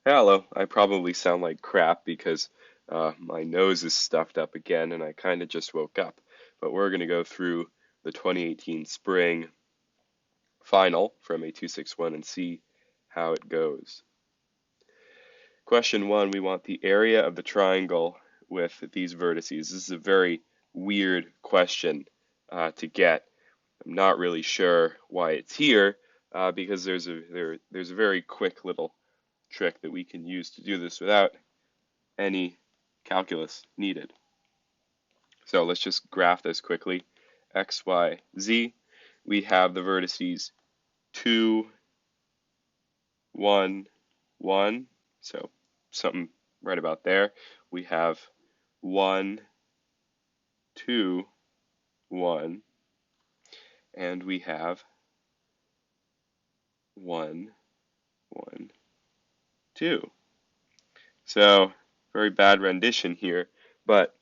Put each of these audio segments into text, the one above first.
Hello, I probably sound like crap because my nose is stuffed up again and I kind of just woke up. But we're going to go through the 2018 spring final from a 261 and see how it goes. Question one, we want the area of the triangle with these vertices. This is a very weird question to get. I'm not really sure why it's here because there's a very quick little trick that we can use to do this without any calculus needed. So let's just graph this quickly. X, Y, Z. We have the vertices 2, 1, 1. So something right about there. We have 1, 2, 1. And we have 1, 1, 2. So very bad rendition here, but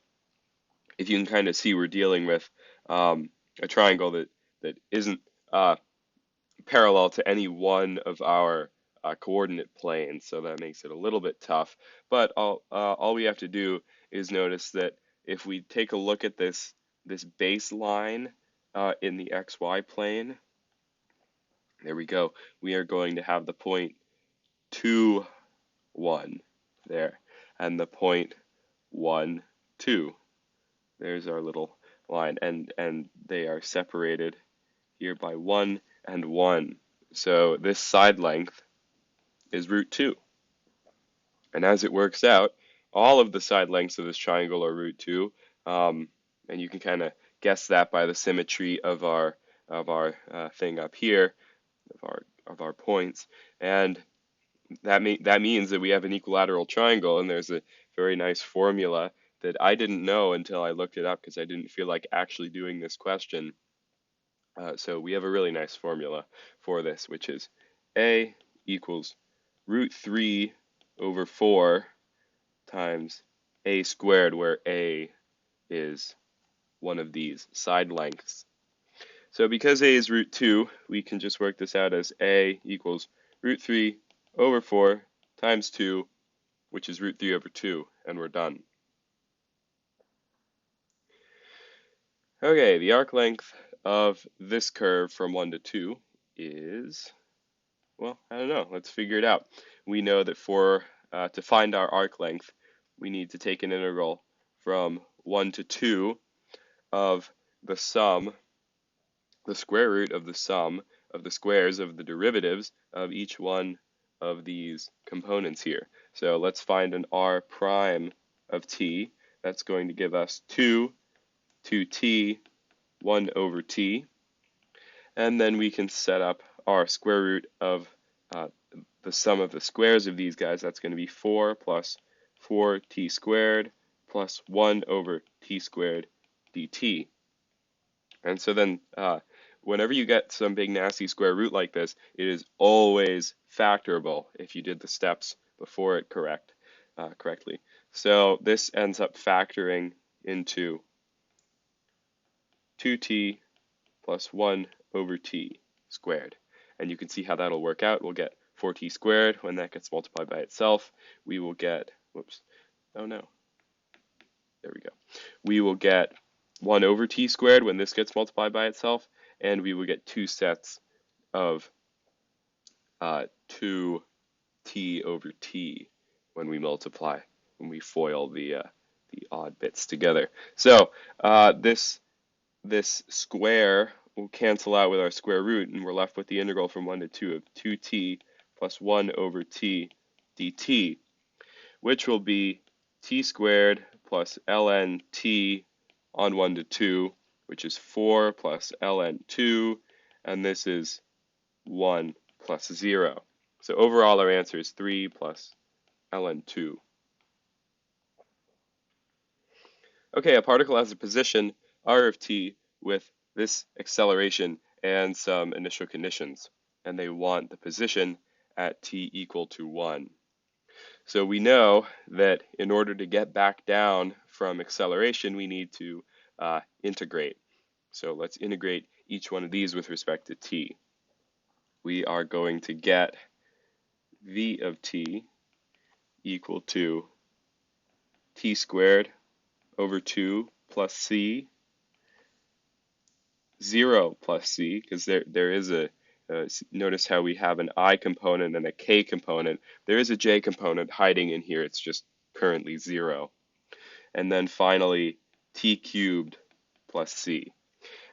if you can kind of see, we're dealing with a triangle that isn't parallel to any one of our coordinate planes, so that makes it a little bit tough. But all we have to do is notice that if we take a look at this baseline in the xy plane, there we go. We are going to have the point 2, 1 there, and the point 1, 2. There's our little line, and they are separated here by 1 and 1. So this side length is root 2. And as it works out, all of the side lengths of this triangle are root 2. And you can kind of guess that by the symmetry of our thing up here, of our points. And that means that we have an equilateral triangle, and there's a very nice formula that I didn't know until I looked it up because I didn't feel like actually doing this question. So we have a really nice formula for this, which is A equals root 3 over 4 times A squared, where A is one of these side lengths. So because A is root 2, we can just work this out as A equals root 3 over 4 times 2, which is root 3 over 2, and we're done. Okay, the arc length of this curve from 1 to 2 is, well, I don't know. Let's figure it out. We know that to find our arc length, we need to take an integral from 1 to 2 of the sum, the square root of the sum of the squares of the derivatives of each one of these components here. So let's find an r prime of t. That's going to give us 2t, 1 over t. And then we can set up our square root of the sum of the squares of these guys. That's going to be 4 plus 4t squared plus 1 over t squared dt. And so then whenever you get some big nasty square root like this, it is always factorable if you did the steps before it correctly. So this ends up factoring into 2t plus 1 over t squared. And you can see how that'll work out. We'll get 4t squared. When that gets multiplied by itself, we will get, whoops, oh no, there we go. We will get 1 over t squared when this gets multiplied by itself, and we will get 2 sets of 2t over t when we multiply, when we FOIL the odd bits together. So this square will cancel out with our square root, and we're left with the integral from 1 to 2 of 2t plus 1 over t dt, which will be t squared plus ln t on 1 to 2, which is 4 plus ln 2, and this is 1 plus 0. So overall our answer is 3 plus ln 2. Okay, a particle has a position r of t with this acceleration and some initial conditions, and they want the position at t equal to 1. So we know that in order to get back down from acceleration, we need to integrate. So let's integrate each one of these with respect to t. We are going to get v of t equal to t squared over 2 plus c, 0 plus c, because there is a, notice how we have an I component and a k component. There is a j component hiding in here. It's just currently 0. And then finally, t cubed plus c.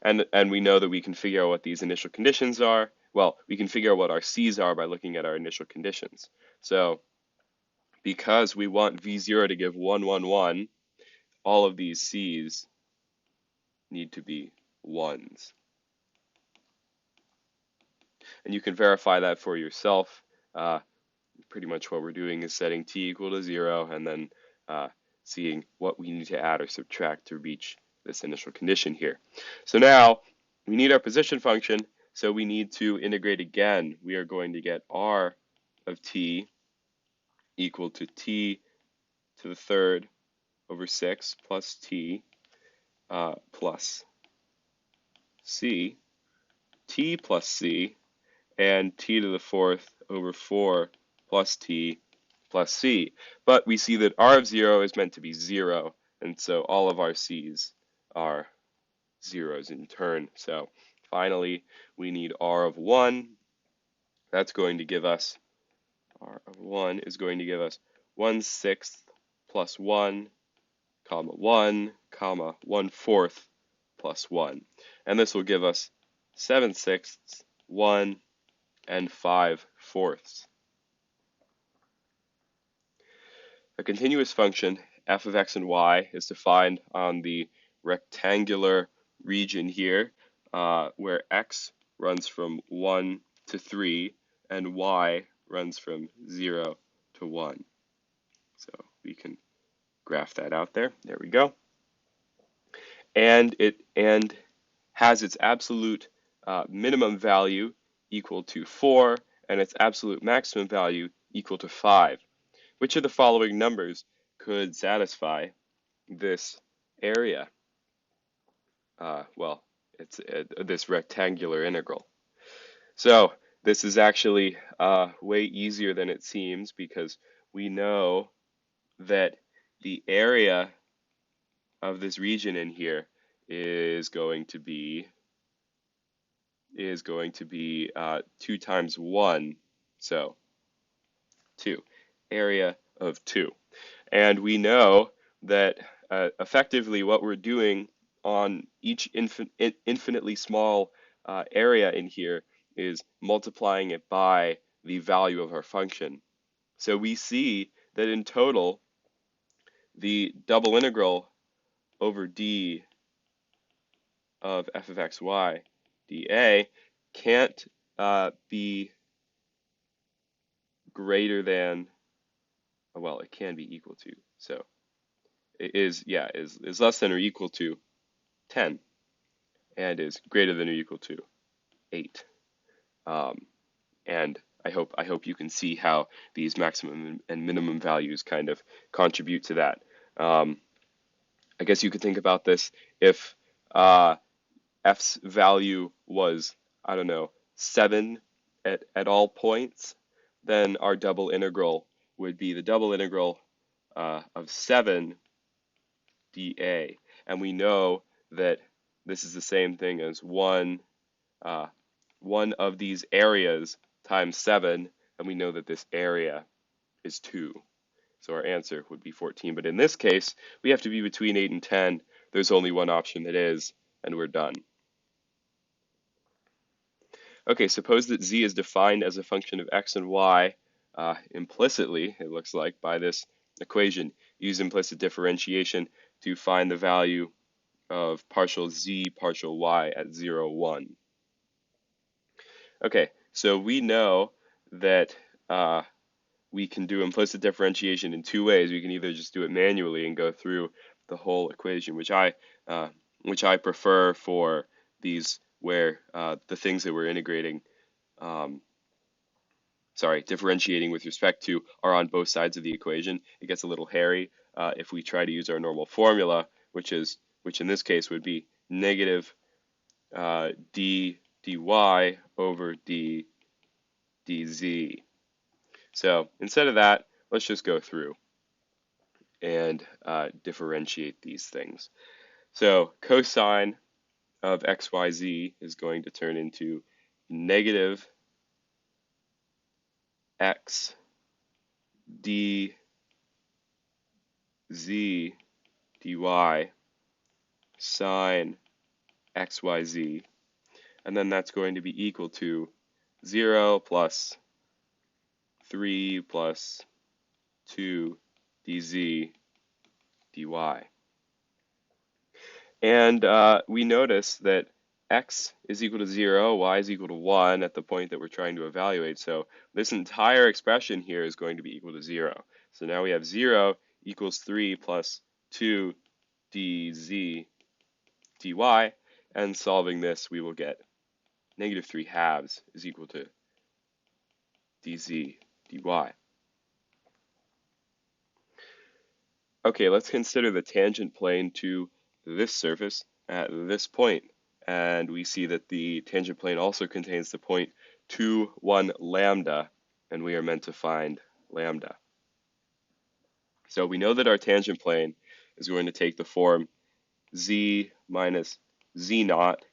And we know that we can figure out what these initial conditions are. Well, we can figure out what our c's are by looking at our initial conditions. So because we want v0 to give 1, 1, 1, all of these c's need to be 1s. And you can verify that for yourself. Pretty much what we're doing is setting t equal to 0 and then seeing what we need to add or subtract to reach this initial condition here. So now we need our position function, so we need to integrate again. We are going to get r of t equal to t to the third over 6 plus t plus c, t plus c, and t to the fourth over 4 plus t plus c. But we see that r of 0 is meant to be 0, and so all of our c's are zeros in turn. So finally, we need r of 1. That's going to give us, r of 1 is going to give us 1/6 plus 1, comma 1, comma 1/4 plus 1. And this will give us 7/6, 1, and 5/4. A continuous function, f of x and y, is defined on the rectangular region here, where x runs from 1 to 3 and y runs from 0 to 1. So we can graph that out there. There we go. And it has its absolute minimum value equal to 4 and its absolute maximum value equal to 5. Which of the following numbers could satisfy this area? Well, it's this rectangular integral. So this is actually way easier than it seems, because we know that the area of this region in here is going to be 2 times 1, so 2, area of 2. And we know that effectively what we're doing on each infinitely small area in here is multiplying it by the value of our function. So we see that in total, the double integral over d of f of x, y, dA can't be greater than, well, it can be equal to, so it is less than or equal to 10 and is greater than or equal to 8. And I hope you can see how these maximum and minimum values kind of contribute to that. I guess you could think about this if f's value was, I don't know, 7 at all points, then our double integral would be the double integral of 7 dA. And we know that this is the same thing as one of these areas times 7, and we know that this area is 2. So our answer would be 14. But in this case, we have to be between 8 and 10. There's only one option that is, and we're done. Okay, suppose that z is defined as a function of x and y implicitly, it looks like, by this equation. Use implicit differentiation to find the value of partial z, partial y at 0, 1. Okay, so we know that we can do implicit differentiation in 2 ways. We can either just do it manually and go through the whole equation, which I prefer for these where the things that we're integrating, differentiating with respect to are on both sides of the equation. It gets a little hairy if we try to use our normal formula, which in this case would be negative d dy over d dz. So instead of that, let's just go through and differentiate these things. So cosine of xyz is going to turn into negative x dz dy sine xyz, and then that's going to be equal to 0 plus 3 plus 2 dz dy. And we notice that x is equal to 0, y is equal to 1 at the point that we're trying to evaluate. So this entire expression here is going to be equal to 0. So now we have 0 equals 3 plus 2 dz dy, and solving this we will get negative 3 halves is equal to dz dy. Okay, let's consider the tangent plane to this surface at this point. And we see that the tangent plane also contains the point 2, 1 lambda, and we are meant to find lambda. So we know that our tangent plane is going to take the form z minus z naught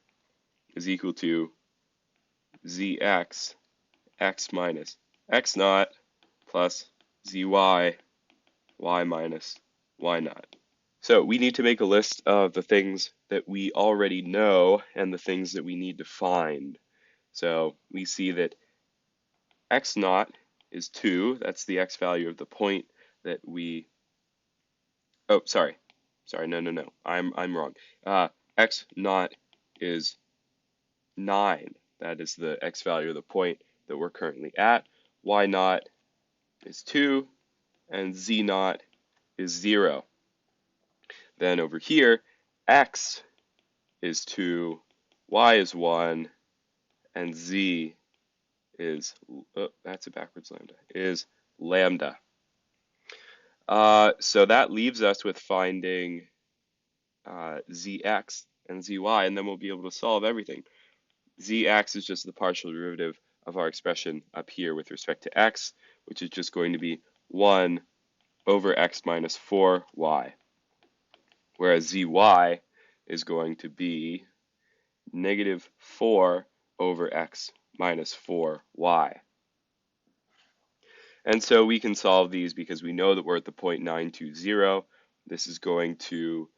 is equal to zx, x minus x naught, plus zy, y minus y naught. So we need to make a list of the things that we already know and the things that we need to find. So we see that x naught is 2. That's the x value of the point that we, oh, sorry, no, I'm wrong. X naught is 9. That is the x value of the point that we're currently at. Y naught is 2, and z naught is 0. Then over here, x is 2, y is 1, and z is, oh, that's a backwards lambda, is lambda. So that leaves us with finding zx and zy, and then we'll be able to solve everything. Zx is just the partial derivative of our expression up here with respect to x, which is just going to be 1 over x minus 4y, whereas zy is going to be negative 4 over x minus 4y. And so we can solve these because we know that we're at the point 920. This is going to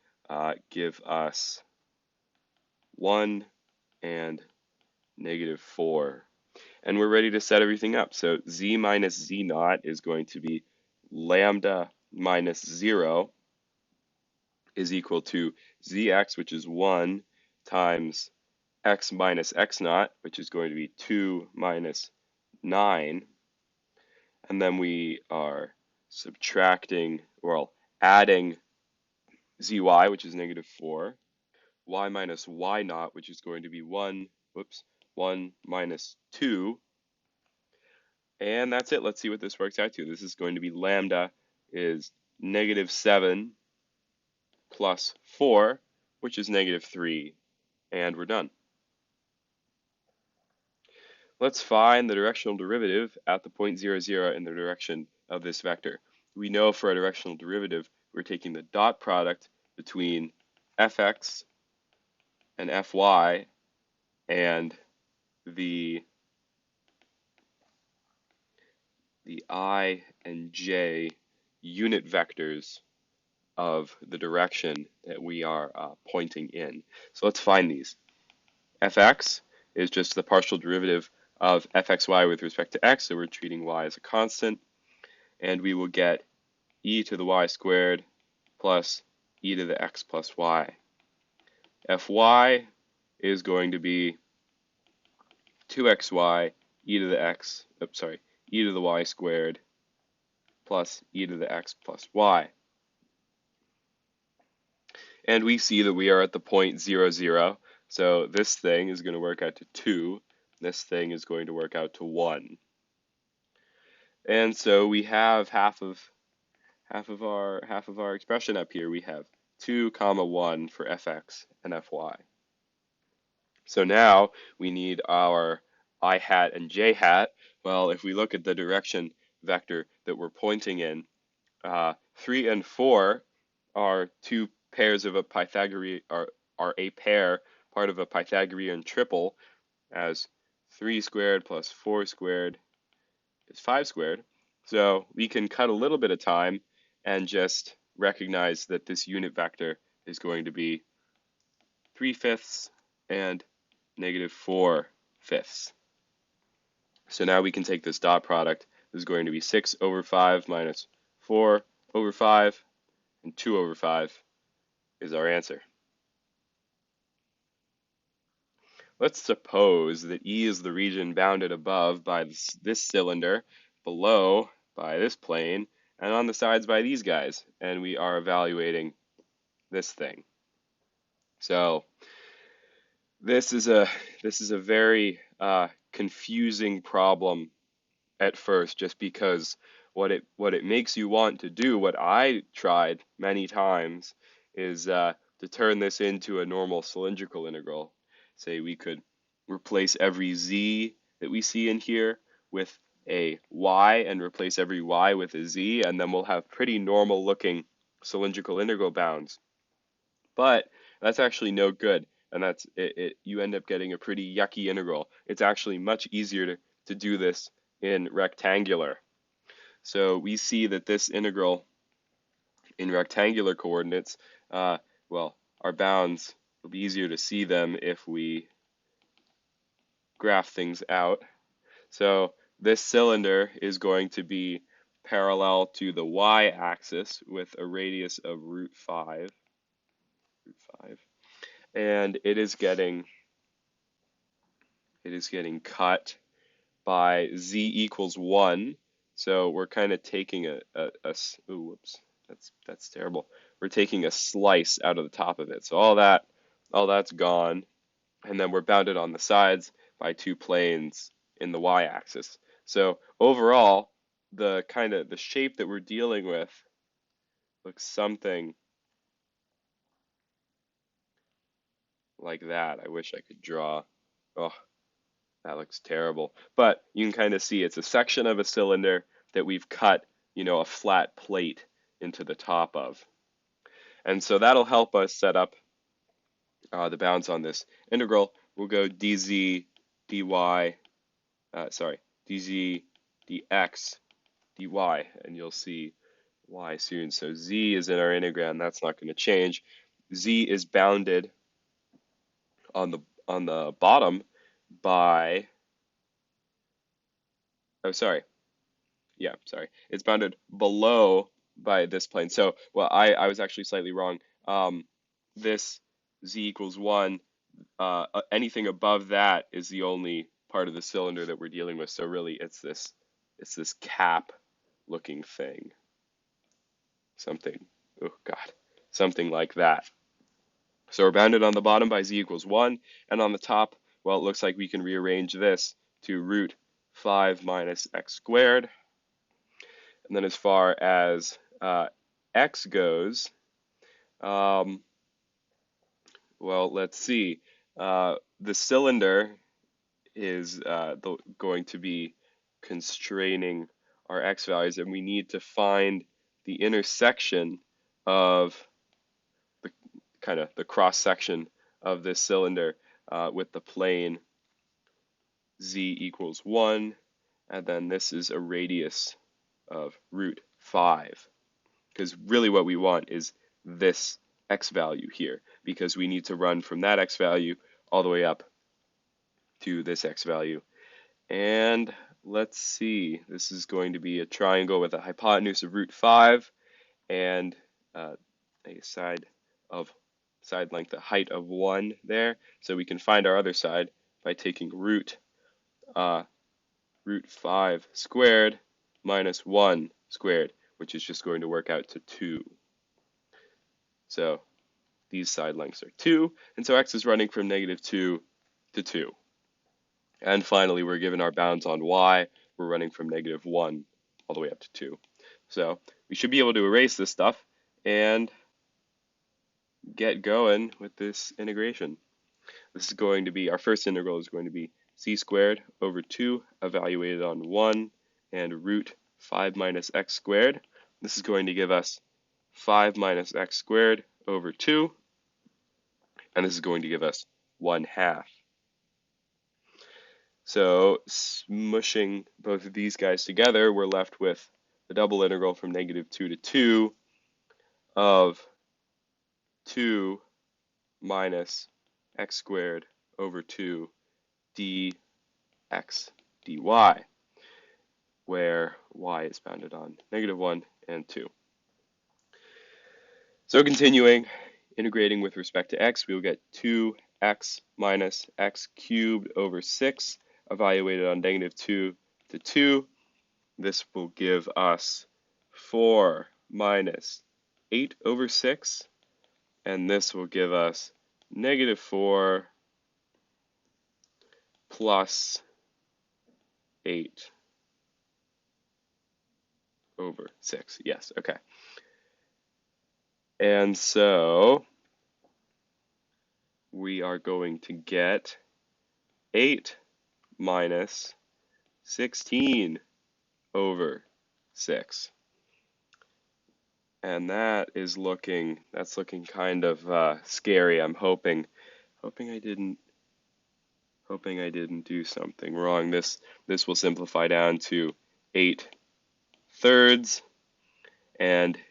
give us 1 and negative 4. And we're ready to set everything up. So z minus z naught is going to be lambda minus 0 is equal to zx, which is 1, times x minus x naught, which is going to be 2 minus 9. And then we are subtracting, well, adding zy, which is negative 4, y minus y naught, which is going to be 1 minus 2. And that's it. Let's see what this works out to. This is going to be lambda is negative 7 plus 4, which is negative 3. And we're done. Let's find the directional derivative at the point 0, 0 in the direction of this vector. We know for a directional derivative, we're taking the dot product between fx and fy and the I and j unit vectors of the direction that we are pointing in. So let's find these. Fx is just the partial derivative of fxy with respect to x, so we're treating y as a constant, and we will get e to the y squared plus e to the x plus y. Fy is going to be 2xy e to the x, e to the y squared plus e to the x plus y. And we see that we are at the point 0, 0. So this thing is going to work out to 2. This thing is going to work out to 1. And so we have half of our expression up here. We have 2, 1 for fx and fy. So now we need our I hat and j hat. Well, if we look at the direction vector that we're pointing in. 3 and 4 are two pairs of a Pythagorean, are a pair, part of a Pythagorean triple, as 3 squared plus 4 squared is 5 squared. So we can cut a little bit of time and just recognize that this unit vector is going to be 3/5 and -4/5. So now we can take this dot product. This is going to be 6/5 minus 4/5, and 2/5 is our answer. Let's suppose that E is the region bounded above by this cylinder, below by this plane, and on the sides by these guys, and we are evaluating this thing. So this is a very confusing problem at first, just because what it makes you want to do, what I tried many times, is to turn this into a normal cylindrical integral. Say we could replace every z that we see in here with a y, and replace every y with a z, and then we'll have pretty normal looking cylindrical integral bounds. But that's actually no good, and that's you end up getting a pretty yucky integral. It's actually much easier to do this in rectangular. So we see that this integral in rectangular coordinates, well, our bounds will be easier to see them if we graph things out. So this cylinder is going to be parallel to the y-axis with a radius of √5, and it is getting cut by z equals 1. So we're kind of taking ooh, whoops, that's terrible. We're taking a slice out of the top of it. So all that's gone, and then we're bounded on the sides by two planes in the y-axis. So overall, the shape that we're dealing with looks something like that. I wish I could draw. Oh, that looks terrible. But you can kind of see it's a section of a cylinder that we've cut, a flat plate into the top of. And so that'll help us set up the bounds on this integral. We'll go dz dy, dz dx dy, and you'll see y soon. So z is in our integral, that's not going to change. Z is bounded on the bottom by, it's bounded below by this plane. So, well, I was actually slightly wrong. This z equals 1, anything above that is the only part of the cylinder that we're dealing with. So really, it's this cap looking thing. Something like that. So we're bounded on the bottom by z equals 1, and on the top, well, it looks like we can rearrange this to √5 minus x squared. And then as far as x goes, well, let's see. The cylinder is going to be constraining our x values, and we need to find the intersection of the cross section of this cylinder with the plane z equals 1, and then this is a radius of √5, because really what we want is this x value here, because we need to run from that x value all the way up to this x value. And let's see, this is going to be a triangle with a hypotenuse of √5 and a side length, a height of 1 there. So we can find our other side by taking √5 squared minus 1 squared, which is just going to work out to 2. So these side lengths are 2, and so x is running from -2 to 2. And finally, we're given our bounds on y. We're running from -1 all the way up to 2. So we should be able to erase this stuff and get going with this integration. This is going to be, our first integral is going to be c squared over 2 evaluated on 1 and 5 minus x squared. This is going to give us 5 minus x squared over 2, and this is going to give us 1/2. So smushing both of these guys together, we're left with the double integral from -2 to 2 of 2 minus x squared over 2 dx dy, where y is bounded on -1 and 2. So continuing, integrating with respect to x, we will get 2x minus x cubed over 6, evaluated on -2 to 2. This will give us 4 minus 8 over 6, and this will give us -4 plus 8 over 6. Yes, okay. And so we are going to get 8 minus 16 over 6. And that's looking kind of scary. I'm hoping I didn't do something wrong. This will simplify down to 8/3, and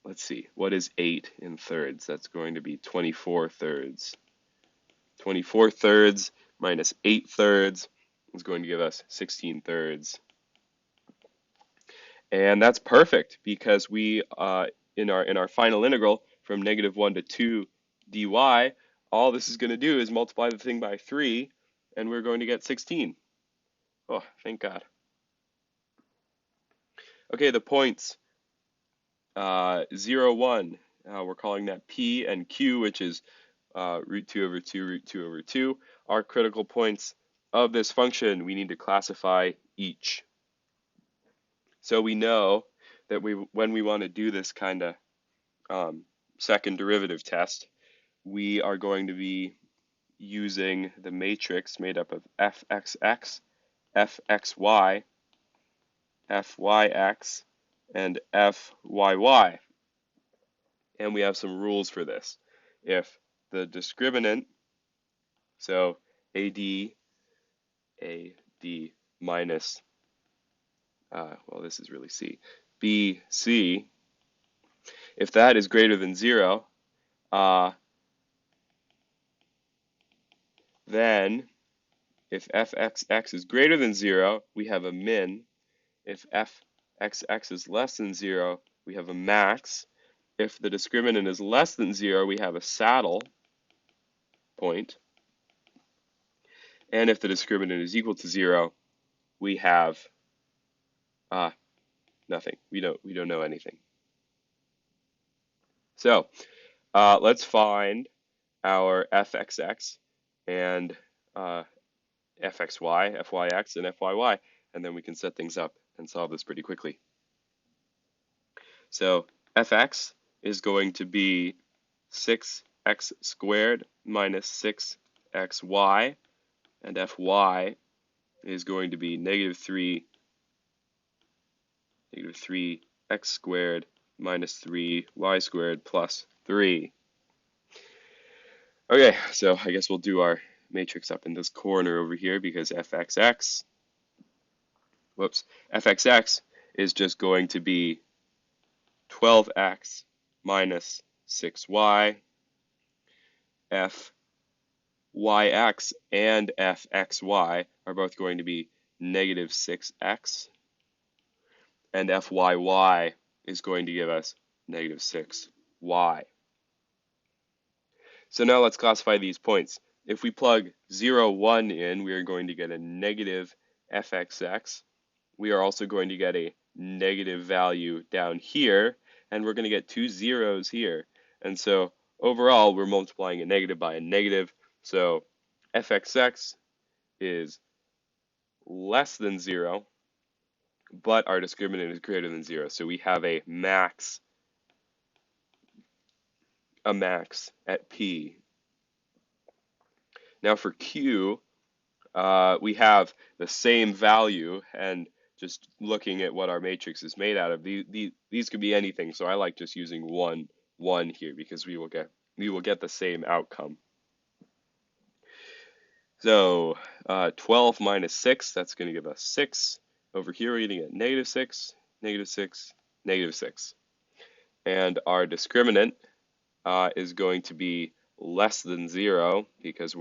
let's see, what is 8 in thirds? That's going to be 24/3. 24/3 minus 8/3 is going to give us 16/3. And that's perfect because we in our final integral from -1 to 2 dy, all this is going to do is multiply the thing by 3, and we're going to get 16. Oh, thank God. Okay, the points 0, 1, we're calling that P, and Q, which is root 2 over 2, root 2 over 2, are critical points of this function. We need to classify each. So we know that when we want to do this kind of second derivative test, we are going to be using the matrix made up of fxx, fxy, fyx, and fyy. And we have some rules for this. If the discriminant, so AD minus, well, this is really C, BC, if that is greater than 0, then if fxx is greater than 0, we have a min. If fxx is less than 0, we have a max. If the discriminant is less than 0, we have a saddle point. And if the discriminant is equal to 0, we have nothing. We don't know anything. So let's find our fxx and fxy, fyx, and fyy, and then we can set things up and solve this pretty quickly. So fx is going to be 6x squared minus 6xy, and fy is going to be -3 x squared minus 3y squared plus 3. Okay, so I guess we'll do our matrix up in this corner over here because fxx is just going to be 12x minus 6y. fyx and fxy are both going to be -6x. And fyy is going to give us -6y. So now let's classify these points. If we plug 0, 1 in, we are going to get a negative fxx. We are also going to get a negative value down here, and we're going to get 2 zeros here. And so overall, we're multiplying a negative by a negative. So fxx is less than 0, but our discriminant is greater than 0. So we have a max at P. Now for Q, we have the same value, and just looking at what our matrix is made out of. These could be anything, so I like just using 1, 1 here because we will get the same outcome. So 12 minus 6, that's going to give us 6. Over here we're going to get negative 6, negative 6, negative 6. And our discriminant is going to be less than 0 because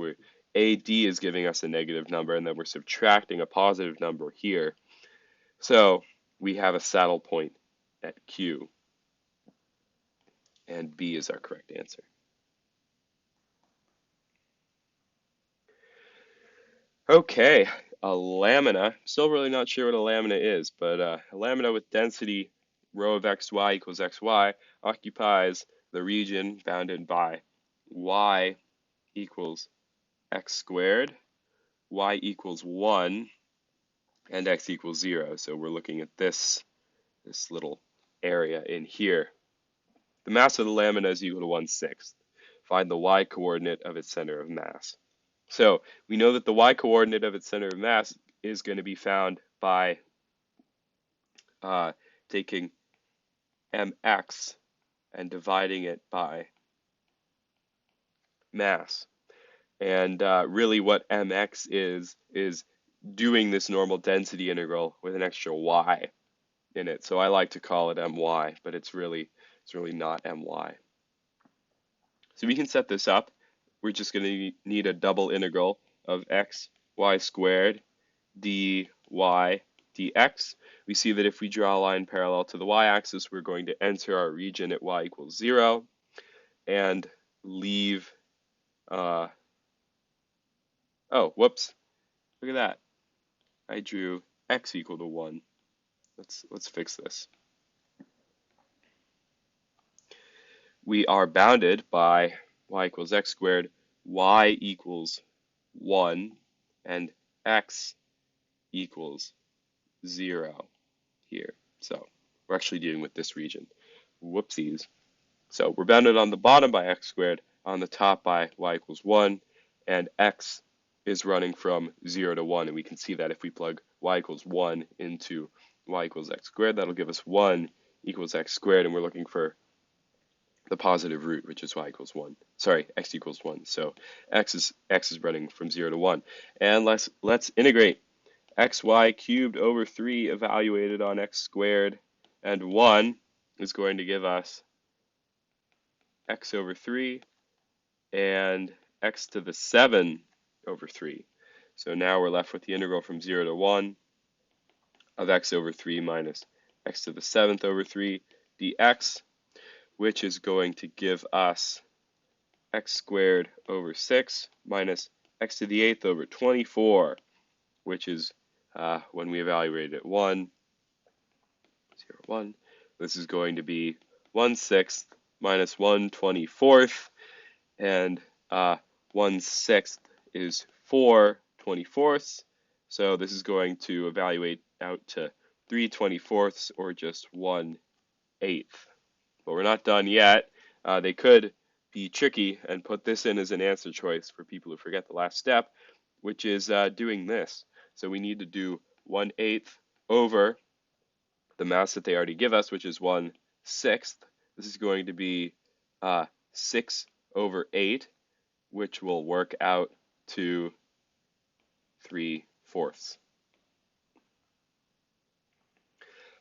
AD is giving us a negative number, and then we're subtracting a positive number here. So we have a saddle point at Q, and B is our correct answer. Okay, a lamina. Still really not sure what a lamina is, but a lamina with density rho of xy equals xy occupies the region bounded by y equals x squared, y equals 1, and x equals 0. So we're looking at this little area in here. The mass of the lamina is equal to 1/6. Find the y coordinate of its center of mass. So we know that the y coordinate of its center of mass is going to be found by taking mx and dividing it by mass. And really what mx is doing this normal density integral with an extra y in it. So I like to call it my, but it's really not my. So we can set this up. We're just going to need a double integral of x y squared dy dx. We see that if we draw a line parallel to the y-axis, we're going to enter our region at y equals 0 and leave, oh, whoops, look at that. I drew x equal to 1. Let's fix this. We are bounded by y equals x squared, y equals 1, and x equals 0 here. So we're actually dealing with this region. Whoopsies. So we're bounded on the bottom by x squared, on the top by y equals 1, and x is running from 0 to 1. And we can see that if we plug y equals 1 into y equals x squared, that'll give us 1 equals x squared, and we're looking for the positive root, which is y equals 1. Sorry, x equals 1. So x is running from 0 to 1. And let's integrate. Xy cubed over 3 evaluated on x squared and 1 is going to give us x over 3 and x to the 7 over 3. So now we're left with the integral from 0 to 1 of x over 3 minus x to the 7th over 3 dx, which is going to give us x squared over 6 minus x to the 8th over 24, which is when we evaluate it 1, 0, 1, this is going to be 1/6 minus 1/24, and 1/6 is 4/24, so this is going to evaluate out to 3/24 or just 1/8. But we're not done yet. They could be tricky and put this in as an answer choice for people who forget the last step, which is doing this. So we need to do 1/8 over the mass that they already give us, which is 1/6. This is going to be 6 over 8, which will work out to 3/4.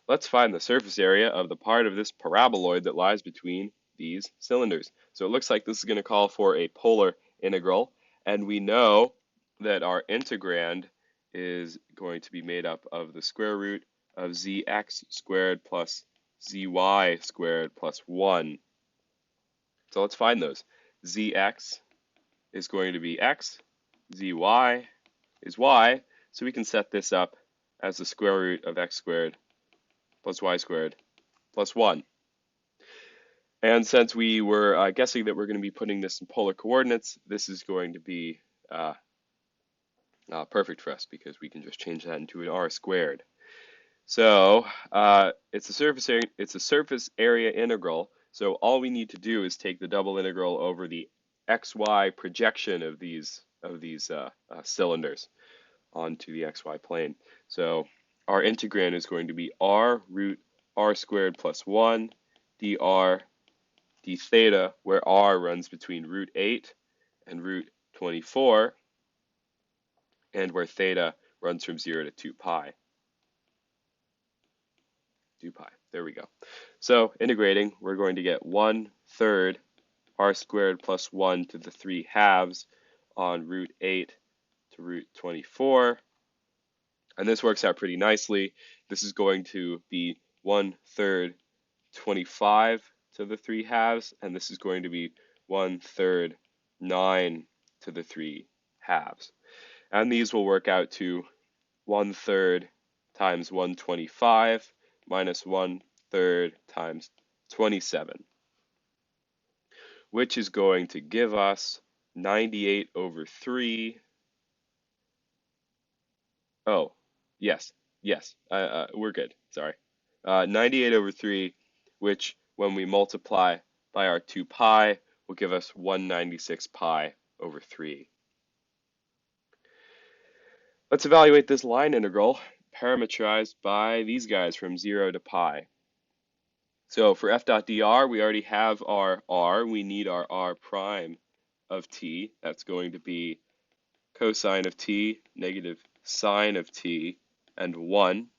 Let's find the surface area of the part of this paraboloid that lies between these cylinders. So it looks like this is going to call for a polar integral, and we know that our integrand is going to be made up of the square root of zx squared plus zy squared plus 1. So let's find those. Zx is going to be x, zy is y, so we can set this up as the square root of x squared plus y squared plus 1. And since we were guessing that we're going to be putting this in polar coordinates, this is going to be perfect for us because we can just change that into an r squared. So it's a surface area integral. So all we need to do is take the double integral over the xy projection of these cylinders onto the xy plane. So our integrand is going to be r root r squared plus 1 dr d theta, where r runs between root 8 and root 24, and where theta runs from 0 to 2 pi. 2 pi. There we go. So integrating, we're going to get 1/3 r squared plus 1 to the 3 halves on root 8 to root 24. And this works out pretty nicely. This is going to be 1/3 25 to the 3 halves, and this is going to be 1/3 9 to the 3 halves. And these will work out to 1/3 times 125 minus 1/3 times 27, which is going to give us 98 over 3. Oh, yes, we're good. Sorry. 98 over 3, which when we multiply by our 2 pi will give us 196 pi over 3. Let's evaluate this line integral parametrized by these guys from 0 to pi. So for f dot dr, we already have our r. We need our r prime of t. That's going to be cosine of t, negative sine of t, and 1.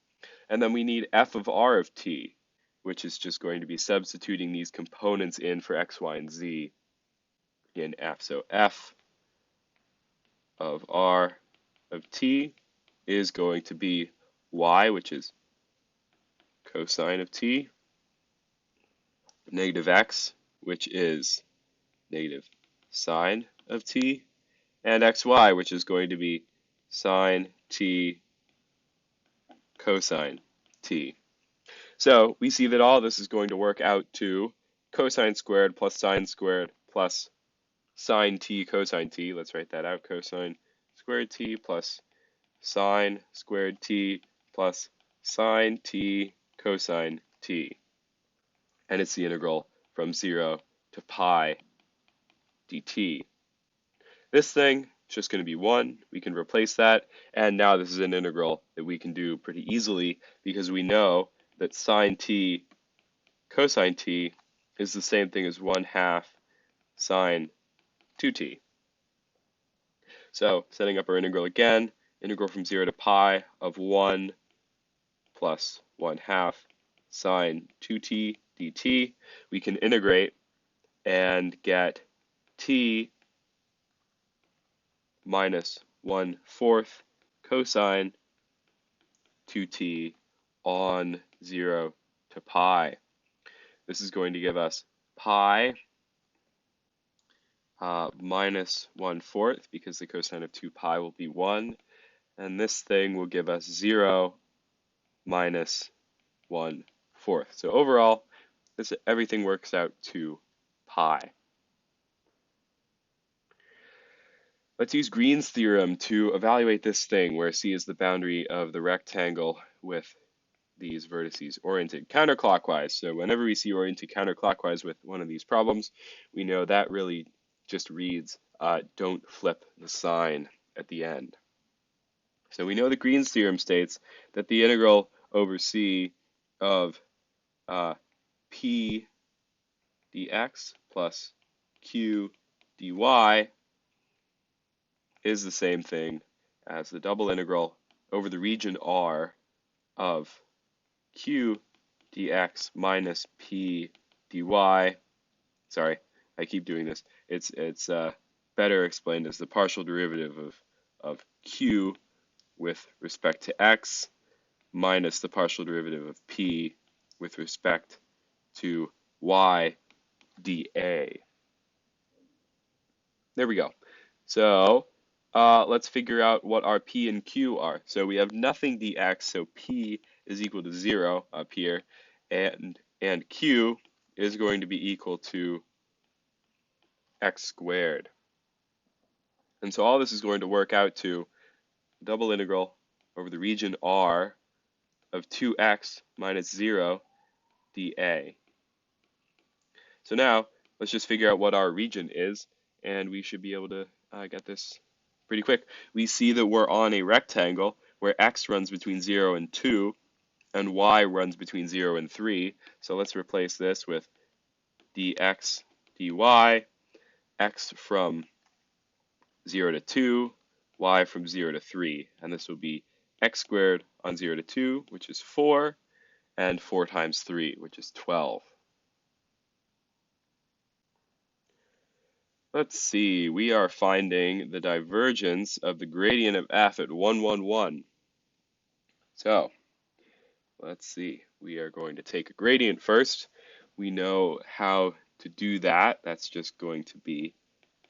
And then we need f of r of t, which is just going to be substituting these components in for x, y, and z in f. So f of r of t is going to be y, which is cosine of t, negative x, which is negative sine of t, and xy, which is going to be sine t cosine t. So we see that all this is going to work out to cosine squared plus sine squared plus sine t cosine t. Let's write that out. Cosine squared t plus sine squared t plus sine t cosine t. And it's the integral from 0 to pi dt. This thing is just going to be 1. We can replace that. And now this is an integral that we can do pretty easily because we know that sine t cosine t is the same thing as 1/2 sine 2t. So setting up our integral again, integral from 0 to pi of 1 plus 1/2 sine 2t dt. We can integrate and get t minus 1/4 cosine 2t on 0 to pi. This is going to give us pi minus 1/4 because the cosine of 2 pi will be 1. And this thing will give us 0 minus 1/4. So overall, everything works out to pi. Let's use Green's theorem to evaluate this thing where C is the boundary of the rectangle with these vertices oriented counterclockwise. So whenever we see oriented counterclockwise with one of these problems, we know that really just reads don't flip the sign at the end. So we know that Green's theorem states that the integral over C of P dx plus Q dy is the same thing as the double integral over the region R of Q dx minus P dy. Sorry, I keep doing this. It's better explained as the partial derivative of Q with respect to x minus the partial derivative of P with respect to y dA. There we go. So let's figure out what our P and Q are. So we have nothing dx, so P is equal to 0 up here, and Q is going to be equal to x squared. And so all this is going to work out to double integral over the region R of 2x minus 0 dA. So now let's just figure out what our region is, and we should be able to get this pretty quick. We see that we're on a rectangle where x runs between 0 and 2, and y runs between 0 and 3. So let's replace this with dx dy, x from 0 to 2, y from 0 to 3. And this will be x squared on 0 to 2, which is 4, and 4 times 3, which is 12. Let's see, we are finding the divergence of the gradient of f at 1, 1, 1. So, let's see, we are going to take a gradient first. We know how to do that. That's just going to be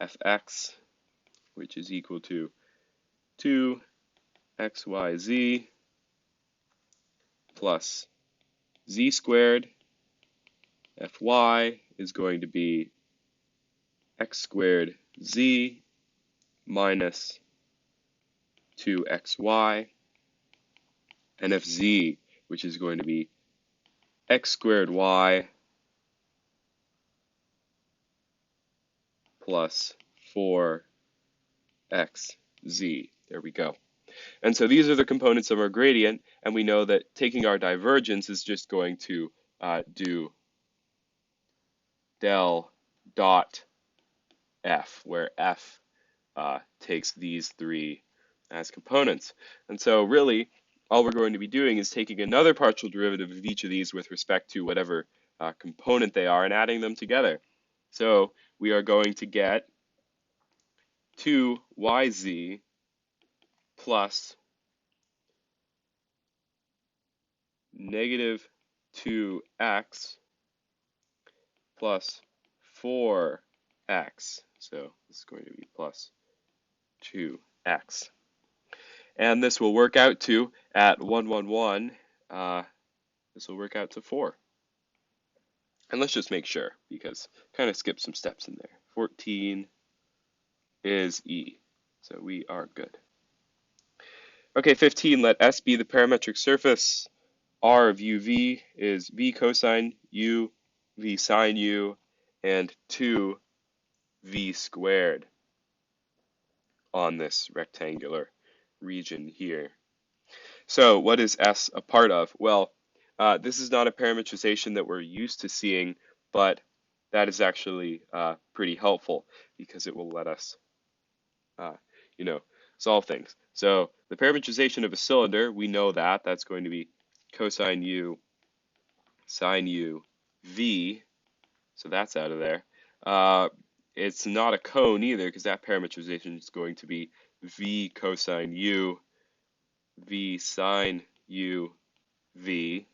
fx, which is equal to 2xyz plus z squared. Fy is going to be x squared z minus 2xy, and fz, which is going to be x squared y plus 4xz. There we go. And so these are the components of our gradient, and we know that taking our divergence is just going to do del dot f, where f takes these three as components. And so really, all we're going to be doing is taking another partial derivative of each of these with respect to whatever component they are and adding them together. So we are going to get 2yz plus negative 2x plus 4x. So this is going to be plus 2x. And this will work out to, at 1, 1, 1, this will work out to 4. And let's just make sure, because kind of skip some steps in there. 14 is E, so we are good. Okay, 15, let S be the parametric surface. R of uv is v cosine u, v sine u, and 2v squared on this rectangular region here. So what is S a part of? Well, this is not a parametrization that we're used to seeing, but that is actually pretty helpful because it will let us, solve things. So the parametrization of a cylinder, we know that. That's going to be cosine u, sine u, v. So that's out of there. It's not a cone either because that parametrization is going to be v cosine u, v sine u, v.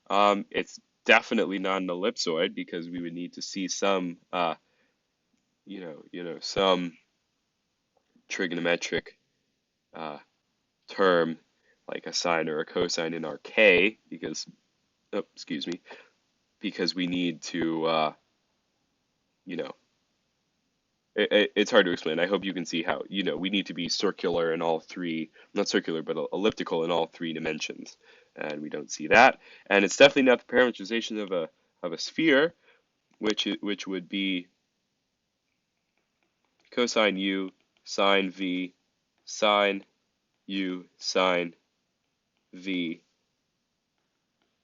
It's definitely not an ellipsoid because we would need to see some, some trigonometric term like a sine or a cosine in our k because, because we need to, it's hard to explain. I hope you can see how, we need to be circular in all three, not circular, but elliptical in all three dimensions. And we don't see that. And it's definitely not the parametrization of a sphere, which would be cosine u, sine v, sine u, sine v,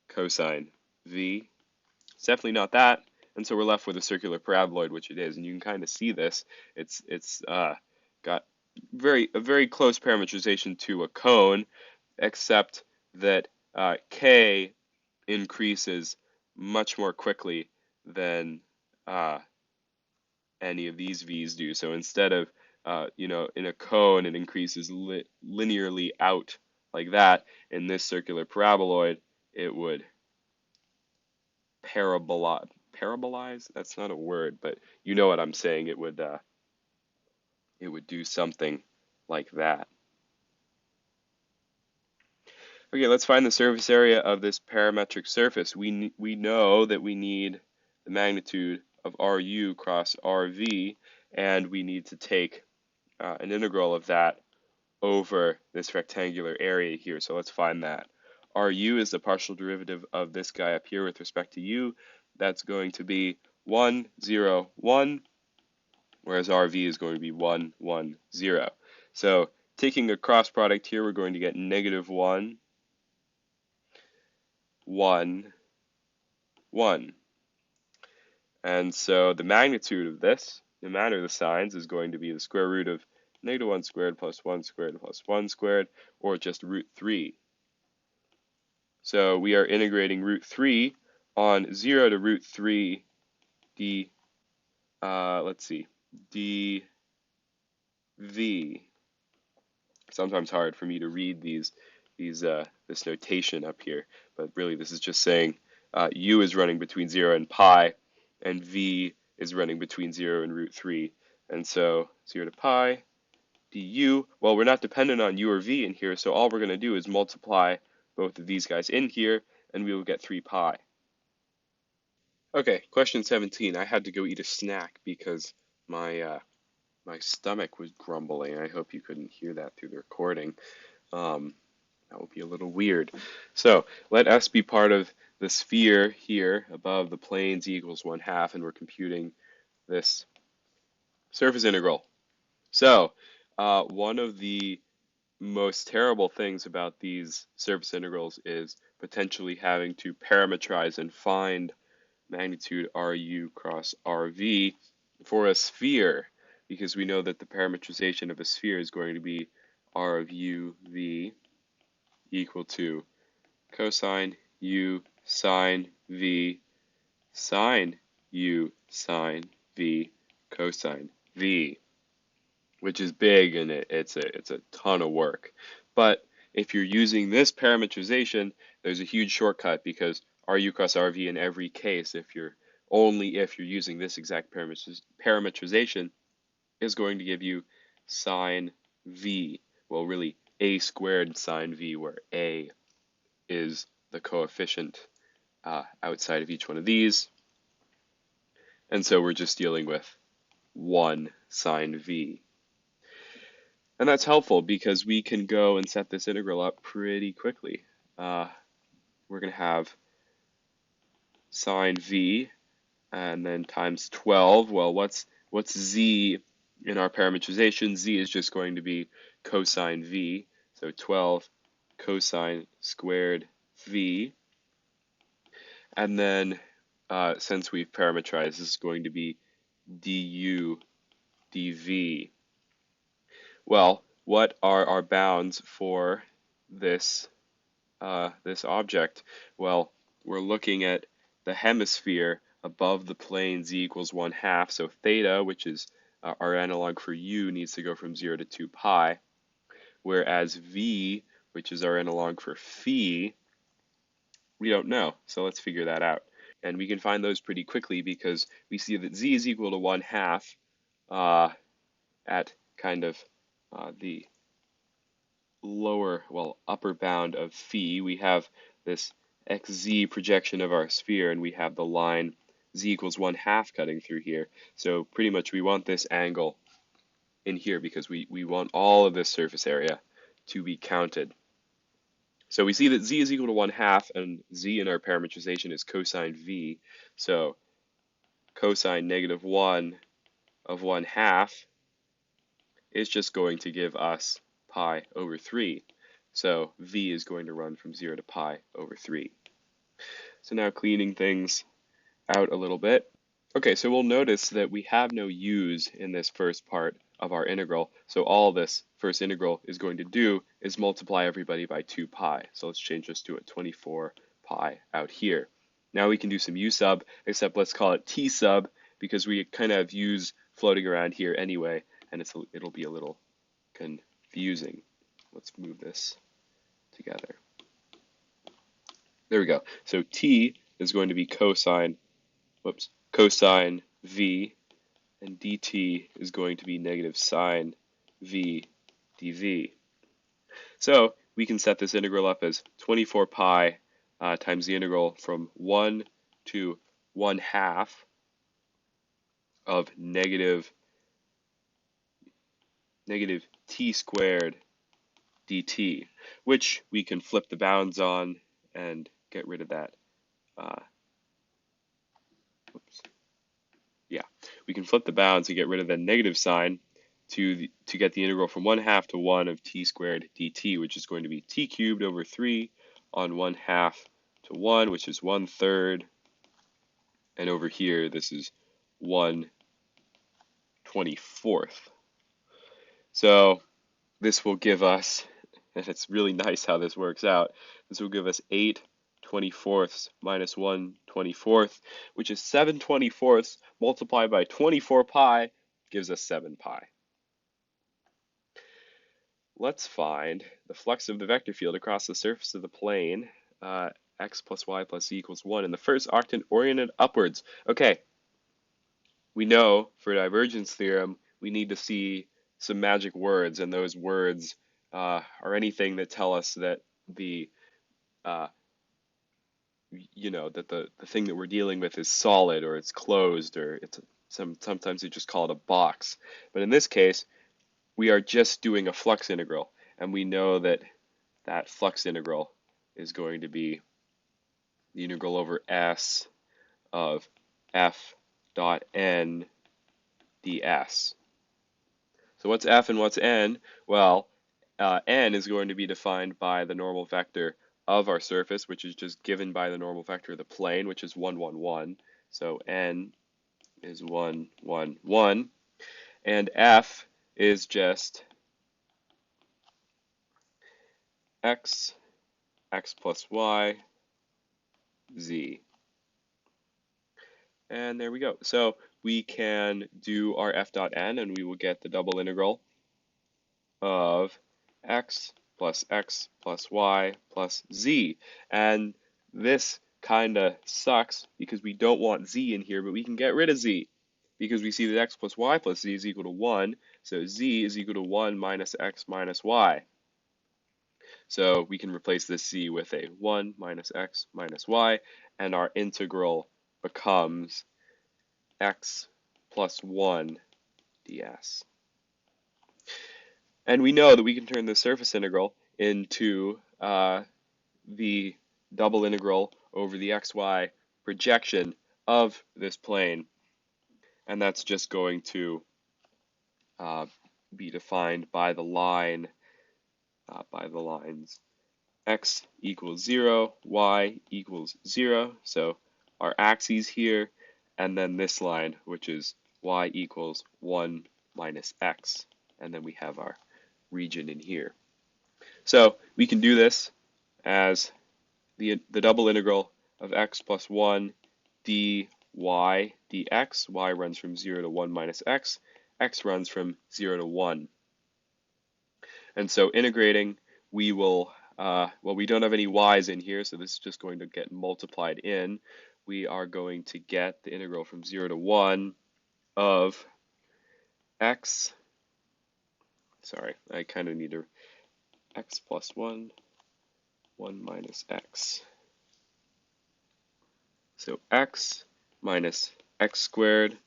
cosine v. It's definitely not that. And so we're left with a circular paraboloid, which it is. And you can kind of see this. It's got a very close parametrization to a cone, except that k increases much more quickly than any of these v's do. So instead of in a cone it increases linearly out like that, in this circular paraboloid it would parabolize? That's not a word, but you know what I'm saying. It would do something like that. Okay, let's find the surface area of this parametric surface. We know that we need the magnitude of RU cross RV, and we need to take an integral of that over this rectangular area here. So let's find that. RU is the partial derivative of this guy up here with respect to u. That's going to be 1, 0, 1, whereas RV is going to be 1, 1, 0. So taking a cross product here, we're going to get negative 1, 1, 1. And so the magnitude of this, no matter the signs, is going to be the square root of negative 1 squared plus 1 squared plus 1 squared, or just root 3. So we are integrating root 3 on 0 to root 3 let's see, dv. Sometimes hard for me to read this notation up here, but really this is just saying u is running between 0 and pi, and v is running between 0 and root 3. And so 0 to pi du, well, we're not dependent on u or v in here, so all we're going to do is multiply both of these guys in here, and we will get 3 pi. Okay, question 17. I had to go eat a snack because my stomach was grumbling. I hope you couldn't hear that through the recording. That would be a little weird. So let S be part of the sphere here above the plane z equals 1/2, and we're computing this surface integral. So one of the most terrible things about these surface integrals is potentially having to parametrize and find magnitude RU cross RV for a sphere, because we know that the parametrization of a sphere is going to be R of U V equal to cosine U sine V sine U sine V cosine V, which is big, and it's a ton of work. But if you're using this parametrization, there's a huge shortcut, because RU cross RV in every case, if you're using this exact parametrization, is going to give you sine V. Well, really a squared sine V, where a is the coefficient outside of each one of these. And so we're just dealing with 1 sine V. And that's helpful because we can go and set this integral up pretty quickly. We're going to have sine V and then times 12. Well, what's z in our parametrization? Z is just going to be cosine V. So 12 cosine squared V. And then since we've parametrized, this is going to be du dv. Well, what are our bounds for this this object? Well, we're looking at the hemisphere above the plane z equals 1/2. So theta, which is our analog for u, needs to go from 0 to 2 pi, whereas v, which is our analog for phi, we don't know. So let's figure that out. And we can find those pretty quickly because we see that z is equal to 1/2 at kind of the upper bound of phi. We have this xz projection of our sphere, and we have the line z equals 1/2 cutting through here. So pretty much we want this angle in here because we want all of this surface area to be counted. So we see that z is equal to 1/2, and z in our parametrization is cosine v. So cosine negative 1 of 1/2 is just going to give us pi over 3. So v is going to run from 0 to pi over 3. So now cleaning things out a little bit. Okay, so we'll notice that we have no u's in this first part of our integral. So all this first integral is going to do is multiply everybody by 2 pi. So let's change this to a 24 pi out here. Now we can do some u sub, except let's call it t sub, because we kind of have u's floating around here anyway, and it'll be a little confusing. Let's move this together. There we go. So t is going to be cosine v, and dt is going to be negative sine v dv. So we can set this integral up as 24 pi times the integral from 1 to 1/2 of negative t squared dt, which we can flip the bounds on and get rid of that. We can flip the bounds and get rid of the negative sign to get the integral from 1/2 to 1 of t squared dt, which is going to be t cubed over 3 on 1/2 to 1, which is 1/3. And over here, this is 1/24. So this will give us, and it's really nice how this works out, this will give us 8/24 minus 1/24, which is 7/24 multiplied by 24 pi, gives us 7 pi. Let's find the flux of the vector field across the surface of the plane, x plus y plus z equals 1, and the first octant oriented upwards. Okay, we know for divergence theorem, we need to see some magic words, and those words are anything that tell us that the that the thing that we're dealing with is solid, or it's closed, or it's sometimes they just call it a box. But in this case, we are just doing a flux integral, and we know that that flux integral is going to be the integral over s of f dot n ds. So what's f and what's n? Well, n is going to be defined by the normal vector of our surface, which is just given by the normal vector of the plane, which is 1, 1, 1. So n is 1, 1, 1. And f is just x plus y, z. And there we go. So we can do our f dot n, and we will get the double integral of x plus y plus z. And this kind of sucks because we don't want z in here, but we can get rid of z because we see that x plus y plus z is equal to 1. So z is equal to 1 minus x minus y. So we can replace this z with a 1 minus x minus y, and our integral becomes x plus 1 ds. And we know that we can turn the surface integral into the double integral over the xy projection of this plane. And that's just going to be defined by the line, by the lines x equals 0, y equals 0. So our axes here, and then this line, which is y equals 1 minus x. And then we have our region in here. So we can do this as the double integral of x plus 1 dy dx. Y runs from 0 to 1 minus x. X runs from 0 to 1. And so integrating, we will, well, we don't have any y's in here, so this is just going to get multiplied in. We are going to get the integral from 0 to 1 of x. Sorry, I kind of need to x plus 1 minus x. So x minus x squared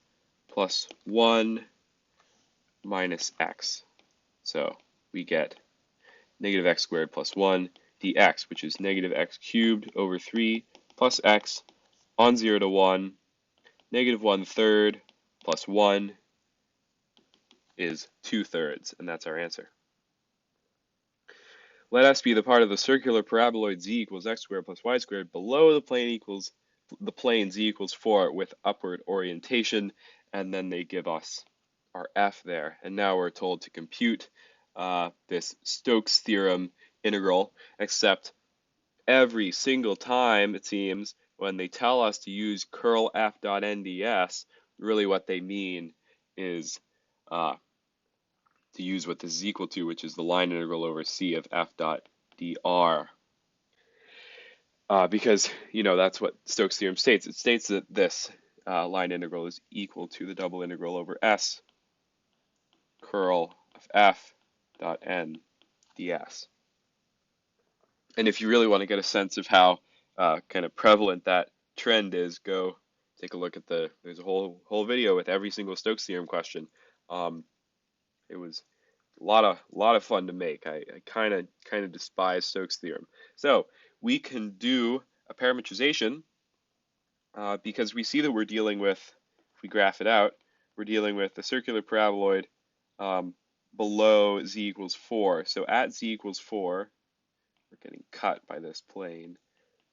plus 1 minus x. So we get negative x squared plus 1 dx, which is negative x cubed over 3 plus x on 0 to 1. Negative 1/3 plus 1 is 2/3, and that's our answer. Let S be the part of the circular paraboloid z equals x squared plus y squared below the plane z equals 4 with upward orientation, and then they give us our f there. And now we're told to compute this Stokes theorem integral, except every single time, it seems, when they tell us to use curl f dot nds, really what they mean is to use what this is equal to, which is the line integral over c of f dot dr. Because, that's what Stokes' theorem states. It states that this line integral is equal to the double integral over s curl of f dot n ds. And if you really want to get a sense of how kind of prevalent that trend is, go take a look at there's a whole video with every single Stokes theorem question. It was a lot of fun to make. I kind of despise Stokes theorem. So we can do a parametrization because we see that we're dealing with, if we graph it out, we're dealing with the circular paraboloid below z equals 4. So at z equals 4, we're getting cut by this plane.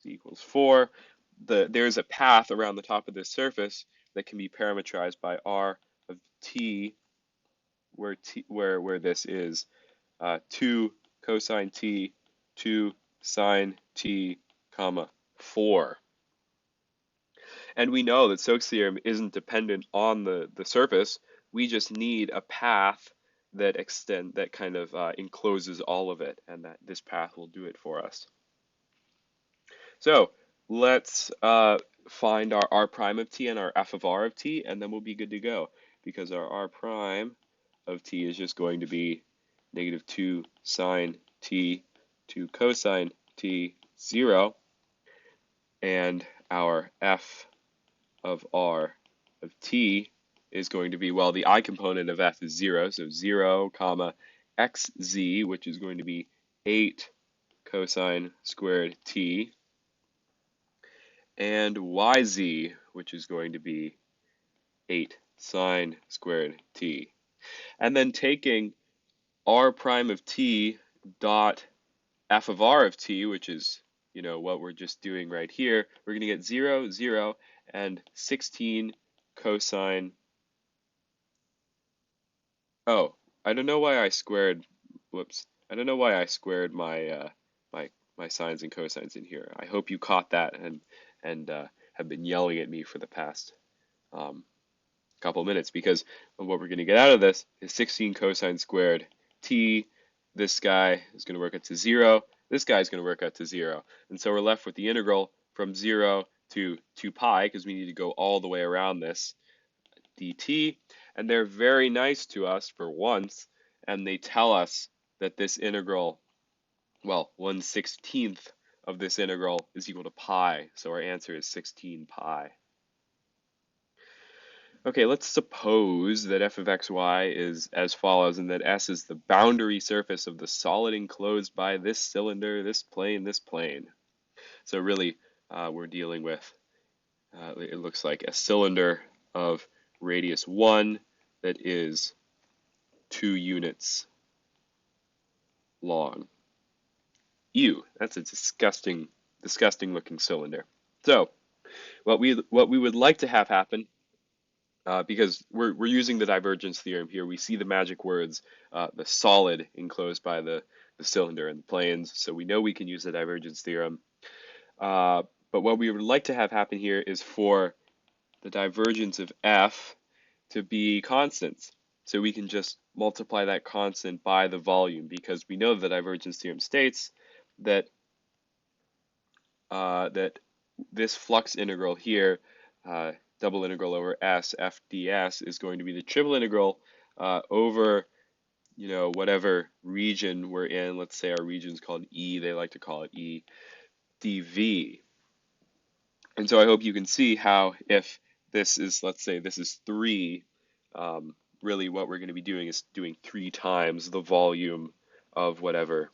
Z equals 4. There's a path around the top of this surface that can be parametrized by r of t, where this is 2 cosine t, 2 sine t, comma 4. And we know that Stokes' theorem isn't dependent on the surface. We just need a path that kind of encloses all of it, and that this path will do it for us. So let's find our r prime of t and our f of r of t, and then we'll be good to go, because our r prime of t is just going to be negative 2 sine t, 2 cosine t, 0, and our f of r of t is going to be, well, the I component of f is 0, so 0, comma, xz, which is going to be 8 cosine squared t, and yz, which is going to be 8 sine squared t. And then taking r prime of t dot f of r of t, which is, what we're just doing right here, we're going to get 0, 0, and 16 cosine. Oh, I don't know why I squared, whoops. I don't know why I squared my sines and cosines in here. I hope you caught that and have been yelling at me for the past couple minutes, because what we're going to get out of this is 16 cosine squared t. This guy is going to work out to 0. This guy is going to work out to 0. And so we're left with the integral from 0 to 2 pi, because we need to go all the way around this dt. And they're very nice to us for once, and they tell us that this integral, well, 1/16 of this integral is equal to pi. So our answer is 16 pi. Okay, let's suppose that f of xy is as follows, and that S is the boundary surface of the solid enclosed by this cylinder, this plane, this plane. So really, we're dealing with, it looks like a cylinder of radius 1 that is 2 units long. Ew, that's a disgusting looking cylinder. So what we would like to have happen, because we're using the divergence theorem here, we see the magic words, the solid enclosed by the cylinder and the planes, so we know we can use the divergence theorem. But what we would like to have happen here is for the divergence of f to be constants. So we can just multiply that constant by the volume, because we know the divergence theorem states that that this flux integral here, double integral over S f ds, is going to be the triple integral over, whatever region we're in. Let's say our region is called E. They like to call it E dv. And so I hope you can see how, if this is, let's say this is 3, really what we're going to be doing is doing 3 times the volume of whatever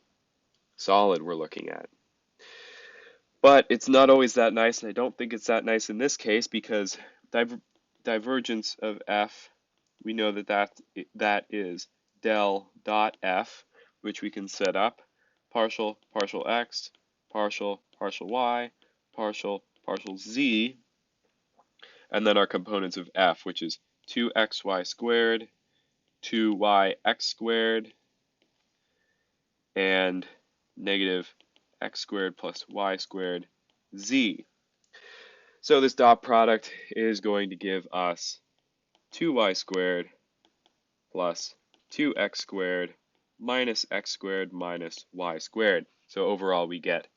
solid we're looking at. But it's not always that nice, and I don't think it's that nice in this case, because divergence of f, we know that is del dot f, which we can set up partial x, partial y, partial z, and then our components of f, which is 2xy squared, 2yx squared, and negative x squared plus y squared z. So this dot product is going to give us 2y squared plus 2x squared minus x squared minus y squared. So overall we get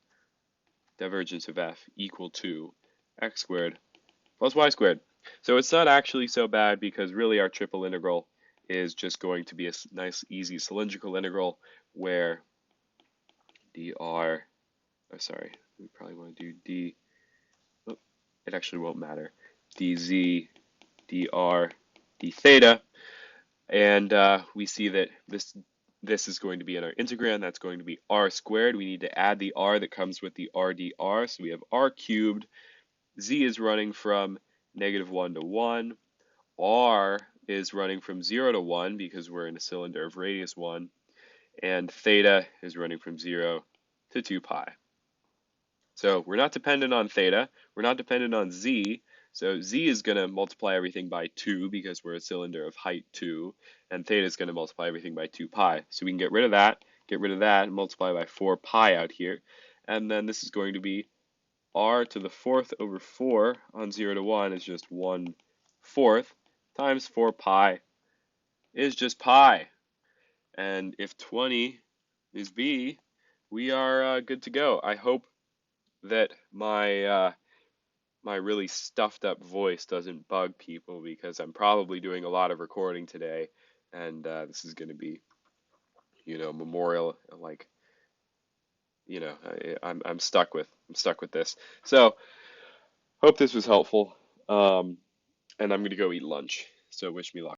divergence of f equal to x squared plus y squared. So it's not actually so bad, because really our triple integral is just going to be a nice easy cylindrical integral where dr, oh sorry, we probably want to do d, oh, it actually won't matter, dz, dr, d theta, and we see that this is going to be in our integrand. That's going to be r squared. We need to add the r that comes with the r dr, so we have r cubed. Z is running from -1 to 1. R is running from 0 to 1 because we're in a cylinder of radius 1, and theta is running from 0 to 2 pi. So we're not dependent on theta, we're not dependent on z, so z is going to multiply everything by 2 because we're a cylinder of height 2, and theta is going to multiply everything by 2 pi. So we can get rid of that, and multiply by 4 pi out here, and then this is going to be r to the 4th over 4 on 0 to 1 is just 1/4 times 4 pi is just pi. And if 20 is b, we are good to go. I hope that my really stuffed up voice doesn't bug people because I'm probably doing a lot of recording today, and this is going to be, memorial, like, I'm stuck with this. So hope this was helpful, and I'm going to go eat lunch. So wish me luck.